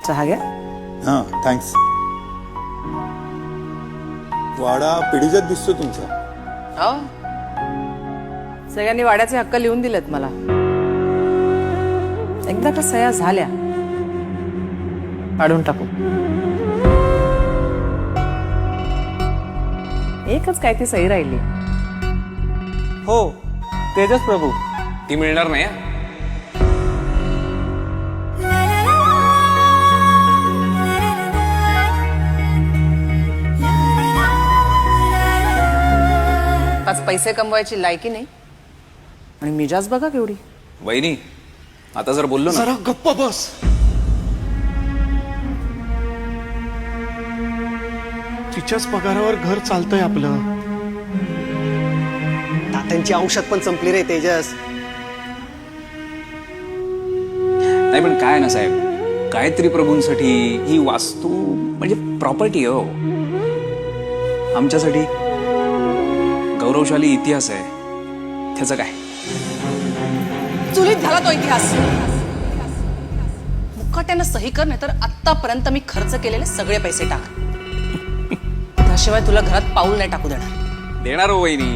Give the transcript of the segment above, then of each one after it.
चहा घ्या. हां थँक्स. वाडा पिढीजात दिसतो तुमचा. हो, सगळ्यांनी वाड्याचे हक्क लिहून दिलेत मला. एकदा का सह्या झाल्या काढून टाकू. एकच काय ती सही राहिली. हो तेजस प्रभू. ती मिळणार नाही हं? आज पैसे कमवायची लायकी नाही आणि मिजाज बघा केवढी. वहिनी आता जर बोललो ना. जरा गप्प बस. तिच्याच पगारावर घर चालतंय आपलं. तात्यांची औषध पण संपली रे तेजस. नाही पण काय ना साहेब, गायत्री प्रभूंसाठी ही वास्तू म्हणजे प्रॉपर्टी हो. आमच्यासाठी गौरवशाली इतिहास आहे. त्याचं काय चुलीत झाला तो इतिहास. मुकाट्यानं सही कर, नाही तर आतापर्यंत मी खर्च केलेले सगळे पैसे टाक. त्याशिवाय तुला घरात पाऊल नाही टाकू देणार. देणार हो वहिनी.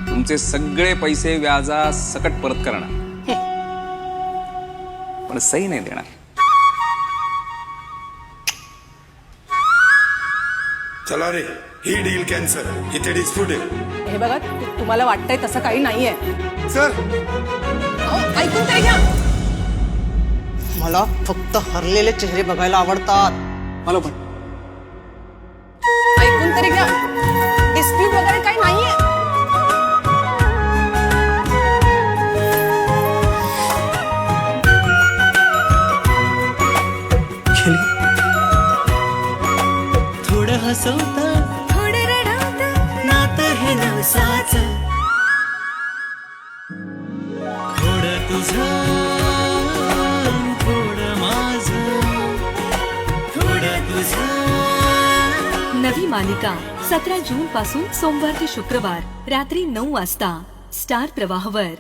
तुमचे सगळे पैसे व्याजा सकट परत करणार, पण सही नाही देणार. चला रे, ही डील कॅन्सल. इथे डिस्प्यूट आहे. हे बघा, तुम्हाला वाटतंय तसं काही नाहीये. सर अहो, ऐकून तरी घ्या. मला फक्त हरलेले चेहरे बघायला आवडतात. मला पण ऐकून तरी घ्या. डिस्प्यूट वगैरे काही नाहीये. थोडं हसवतं थोडं रडवतं नातं हे नवसाचं. थोडं तुझं थोडं माझं थोडं तुझं. नवी मालिका 17 जून पासून सोमवार ते शुक्रवार रात्री 9 वाजता स्टार प्रवाहवर.